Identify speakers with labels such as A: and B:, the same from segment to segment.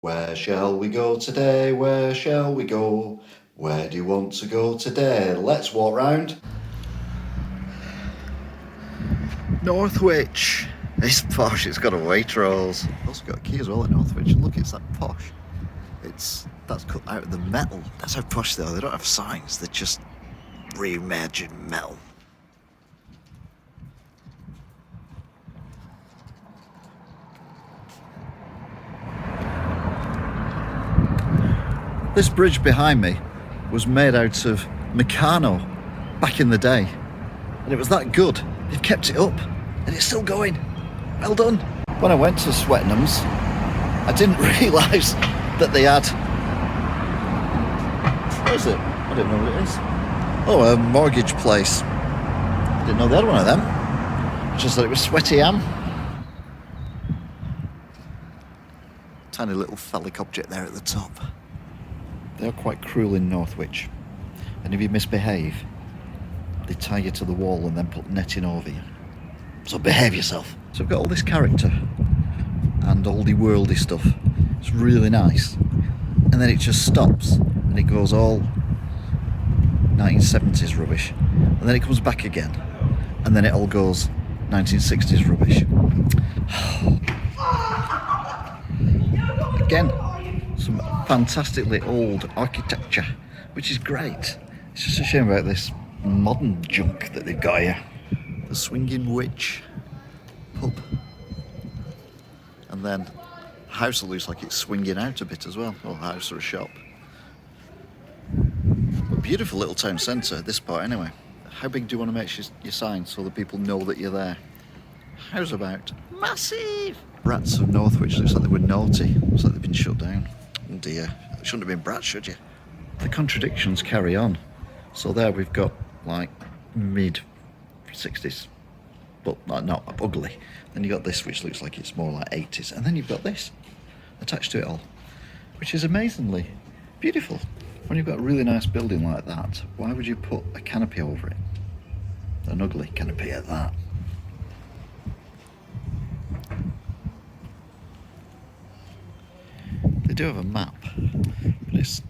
A: Where shall we go today? Where shall we go? Where do you want to go today? Let's walk round Northwich. It's posh, it's got a Waitrose. Also got a key as well at Northwich. Look, it's that posh. That's cut out of the metal. That's how posh they are. They don't have signs, they're just reimagined metal. This bridge behind me was made out of Meccano back in the day. And it was that good. They've kept it up and it's still going. Well done. When I went to Swettenham's, I didn't realise that they had... What is it? I don't know what it is. Oh, a mortgage place. Didn't know they had one of them. Just thought it was Sweaty Ham. Tiny little phallic object there at the top. They're quite cruel in Northwich. And if you misbehave, they tie you to the wall and then put netting over you. So behave yourself. So I've got all this character and oldie worldy stuff. It's really nice. And then it just stops and it goes all 1970s rubbish. And then it comes back again. And then it all goes 1960s rubbish. Again, some fantastically old architecture, which is great. It's just a shame about this modern junk that they've got here. The Swinging Witch pub. And then a house that looks like it's swinging out a bit as well, or a house or a shop. A beautiful little town centre, this part anyway. How big do you want to make your sign so that people know that you're there? How's about massive? Brats of Northwich, looks like they were naughty. Looks like they've been shut down. Oh dear, it shouldn't have been brats, should you? The contradictions carry on. So there we've got like mid-60s, but not ugly. Then you've got this which looks like it's more like 80s. And then you've got this attached to it all, which is amazingly beautiful. When you've got a really nice building like that, why would you put a canopy over it? An ugly canopy at that. They do have a map, but it's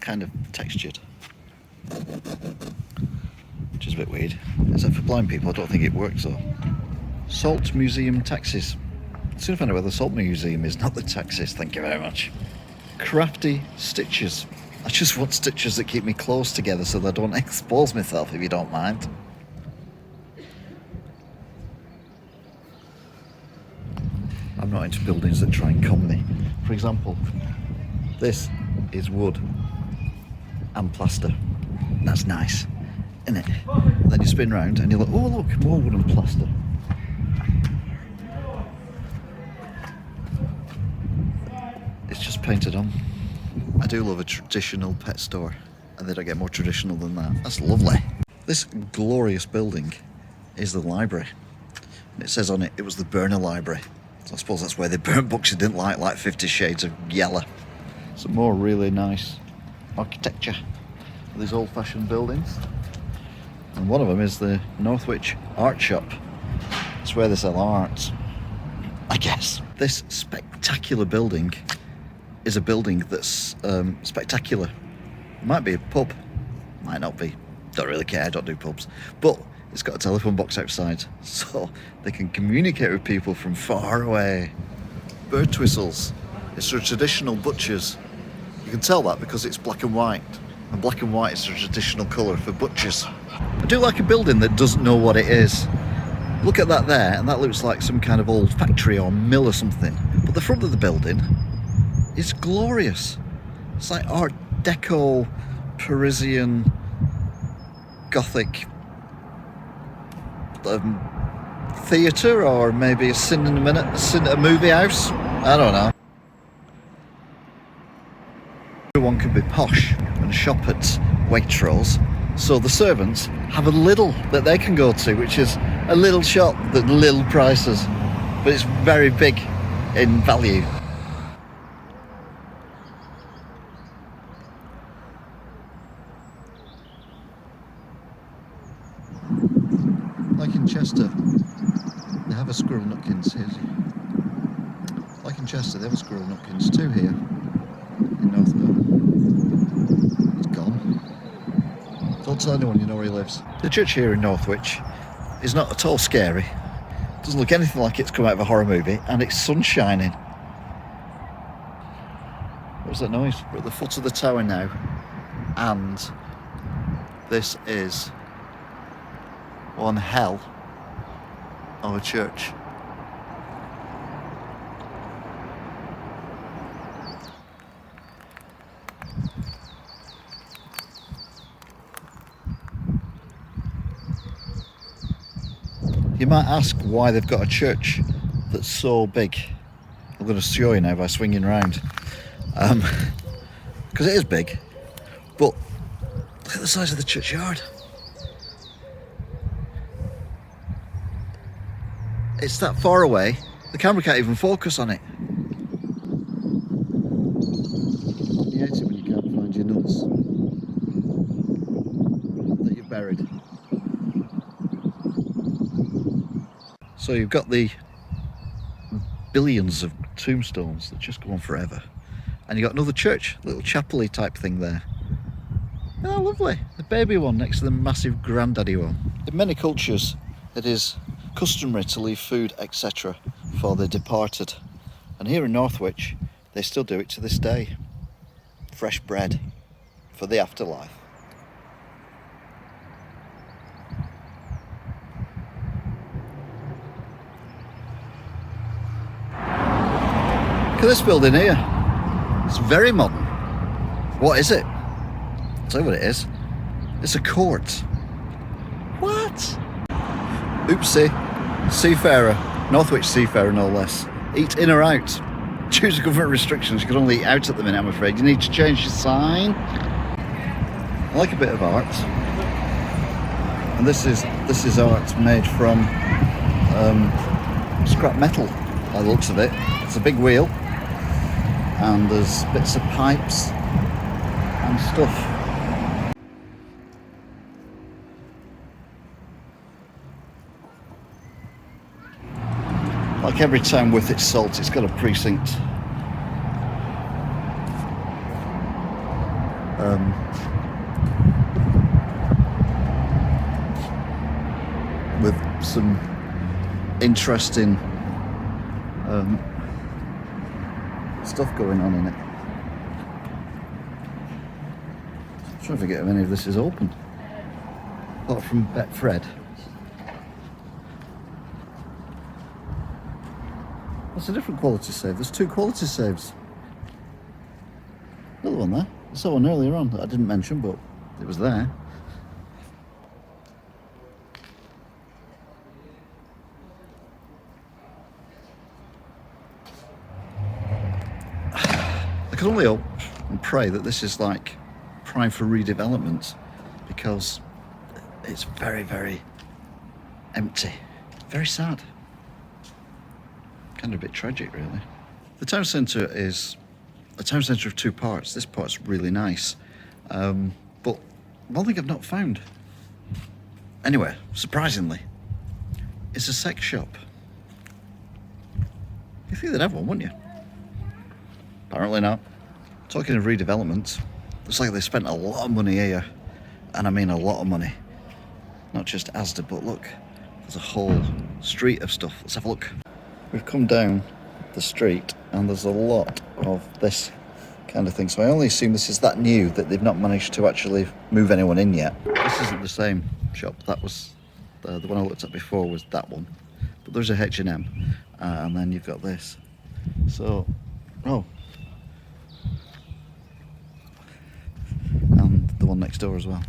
A: kind of textured, which is a bit weird. Except for blind people, I don't think it works though. Salt Museum taxis. Soon find out where the Salt Museum is, not the taxis, thank you very much. Crafty stitches. I just want stitches that keep me close together so that I don't expose myself, if you don't mind. I'm not into buildings that try and con me. For example, this is wood and plaster. That's nice, isn't it? And then you spin round and you're like, oh look, more wood and plaster. It's just painted on. I do love a traditional pet store, and they don't get more traditional than that. That's lovely. This glorious building is the library. And it says on it, it was the burner library. So I suppose that's where they burnt books you didn't like 50 Shades of Yellow. Some more really nice architecture for these old-fashioned buildings. And one of them is the Northwich Art Shop. It's where they sell art, I guess. This spectacular building is a building that's spectacular. It might be a pub, might not be. Don't really care, I don't do pubs. But it's got a telephone box outside, so they can communicate with people from far away. Bird whistles. It's a traditional butchers. You can tell that because it's black and white. And black and white is a traditional colour for butchers. I do like a building that doesn't know what it is. Look at that there, and that looks like some kind of old factory or mill or something. But the front of the building is glorious. It's like Art Deco, Parisian, Gothic theatre, or maybe a movie house. I don't know. Everyone can be posh and shop at Waitrose, so the servants have a little that they can go to, which is a little shop that little prices, but it's very big in value. Like in Chester, they have a squirrel nutkins. Like in Chester, they have a squirrel Nutkins too here in Northwich. It's gone. Don't tell anyone you know where he lives. The church here in Northwich is not at all scary. Doesn't look anything like it's come out of a horror movie, and it's sun shining. What's that noise? We're at the foot of the tower now, and this is one hell of a church. You might ask why they've got a church that's so big. I'm going to show you now by swinging round. Because it is big, but look at the size of the churchyard. It's that far away, the camera can't even focus on it. You hate it when you can't find your nuts that you've buried. So you've got the billions of tombstones that just go on forever. And you've got another church, little chapel-y type thing there. Oh, lovely. The baby one next to the massive granddaddy one. In many cultures, it is customary to leave food, etc. for the departed. And here in Northwich, they still do it to this day. Fresh bread for the afterlife. Look at this building here. It's very modern. What is it? I'll tell you what it is. It's a court. What? Oopsie. Seafarer. Northwich seafarer, no less. Eat in or out. Due to government restrictions, you can only eat out at the minute, I'm afraid. You need to change your sign. I like a bit of art. And this is art made from scrap metal, by the looks of it. It's a big wheel. And there's bits of pipes and stuff. Like every town worth its salt, it's got a precinct. With some interesting stuff going on in it. I'm trying to forget if any of this is open. Apart from Betfred. That's a different quality save. There's two quality saves. Another one there. I saw one earlier on that I didn't mention, but it was there. I can only hope and pray that this is like prime for redevelopment, because it's very, very empty. Very sad. Kind of a bit tragic, really. The town centre is a town centre of two parts. This part's really nice. But one thing I've not found anywhere, surprisingly, is a sex shop. You think they'd have one, wouldn't you? Apparently not. Talking of redevelopment, looks like they spent a lot of money here. And I mean a lot of money. Not just Asda, but look, there's a whole street of stuff. Let's have a look. We've come down the street and there's a lot of this kind of thing. So I only assume this is that new that they've not managed to actually move anyone in yet. This isn't the same shop. That was the one I looked at before was that one. But there's a H&M and then you've got this. So, oh. And the one next door as well.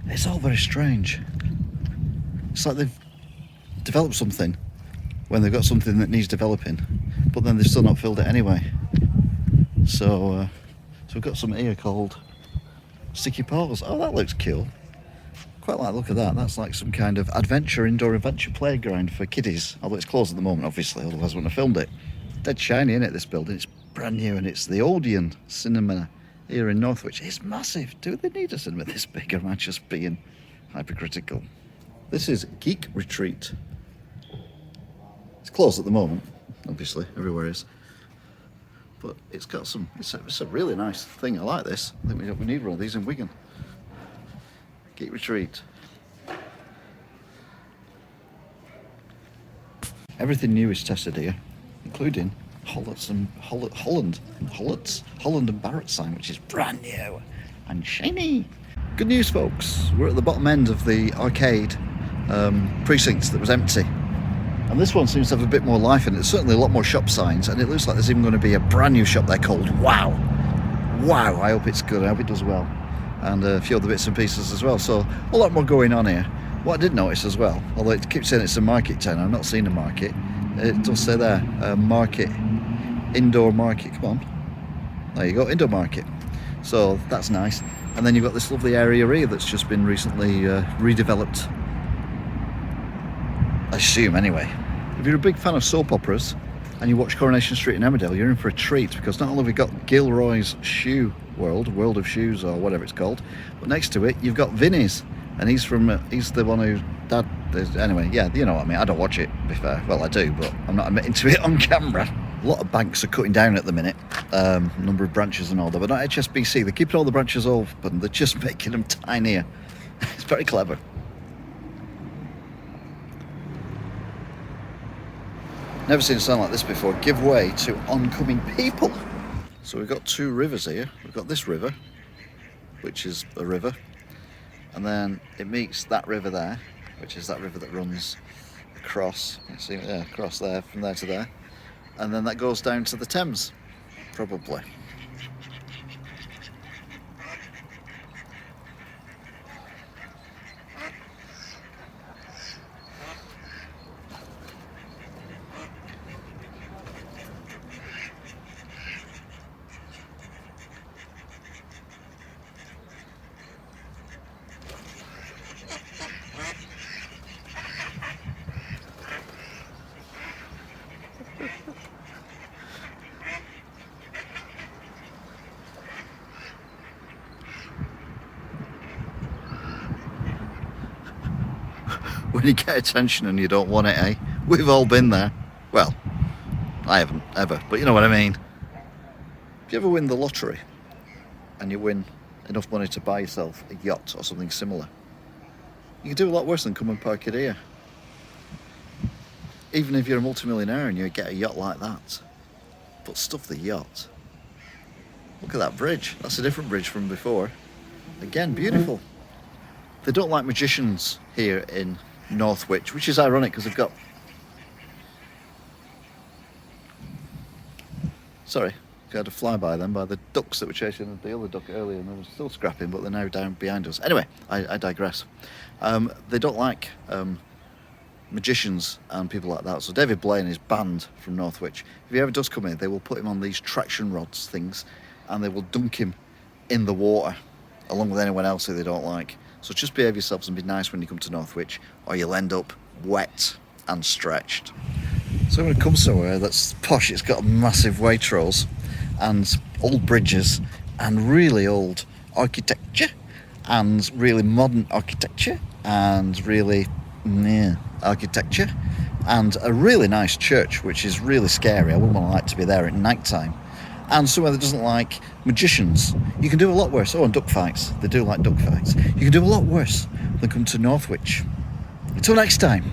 A: It's all very strange. It's like they've developed something when they've got something that needs developing, but then they've still not filled it anyway. So we've got something here called Sticky Paws. Oh, that looks cool. Quite like the look of that. That's like some kind of indoor adventure playground for kiddies. Although it's closed at the moment, obviously, otherwise I wouldn't have filmed it. Dead shiny, isn't it, this building? It's brand new, and it's the Odeon Cinema here in Northwich. It's massive. Do they need a cinema this big, or am I just being hypercritical? This is Geek Retreat. It's closed at the moment, obviously, everywhere is. But it's got some, it's a really nice thing. I like this. I think we need one of these in Wigan. Gate Retreat. Everything new is tested here, including Holland and Barrett sign, which is brand new and shiny. Good news, folks. We're at the bottom end of the arcade precinct that was empty. And this one seems to have a bit more life in it. There's certainly a lot more shop signs, and it looks like there's even going to be a brand new shop there called Wow. Wow, I hope it's good. I hope it does well. And a few other bits and pieces as well. So a lot more going on here. What I did notice as well, although it keeps saying it's a market town, I've not seen a market. It does say there, market, indoor market. Come on. There you go, indoor market. So that's nice. And then you've got this lovely area here that's just been recently redeveloped. I assume, anyway. If you're a big fan of soap operas and you watch Coronation Street in Emmerdale, you're in for a treat, because not only have we got Gilroy's Shoe World of Shoes, or whatever it's called, but next to it you've got Vinny's, and he's the one who dad is, anyway, yeah, you know what I mean. I don't watch it, to be fair. Well, I do, but I'm not admitting to it on camera. A lot of banks are cutting down at the minute, number of branches and all that, but not HSBC. They're keeping all the branches open, they're just making them tinier. It's very clever. Never seen a sign like this before. Give way to oncoming people. So we've got two rivers here. We've got this river, which is a river, and then it meets that river there, which is that river that runs across. You see, yeah, across there, from there to there, and then that goes down to the Thames, probably. When you get attention and you don't want it, eh? We've all been there. Well, I haven't, ever, but you know what I mean. If you ever win the lottery and you win enough money to buy yourself a yacht or something similar, you can do a lot worse than come and park it here. Even if you're a multimillionaire and you get a yacht like that, but stuff the yacht. Look at that bridge. That's a different bridge from before. Again, beautiful. They don't like magicians here in Northwich, which is ironic because they've got... Sorry, I had a flyby then by the ducks that were chasing the other duck earlier, and they were still scrapping, but they're now down behind us. Anyway, I digress. They don't like magicians and people like that. So David Blaine is banned from Northwich. If he ever does come in, they will put him on these traction rods things, and they will dunk him in the water, along with anyone else who they don't like. So just behave yourselves and be nice when you come to Northwich, or you'll end up wet and stretched. So I'm going to come somewhere that's posh. It's got massive Waitrose and old bridges and really old architecture and really modern architecture and really architecture and a really nice church, which is really scary. I wouldn't want to like to be there at night time. And somewhere that doesn't like magicians. You can do a lot worse. Oh, and duck fights. They do like duck fights. You can do a lot worse than come to Northwich. Until next time.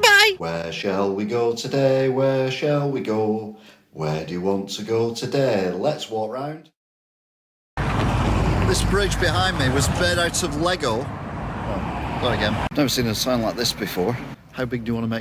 A: Bye! Where shall we go today? Where shall we go? Where do you want to go today? Let's walk round. This bridge behind me was made out of Lego. Oh, there again. I've never seen a sign like this before. How big do you want to make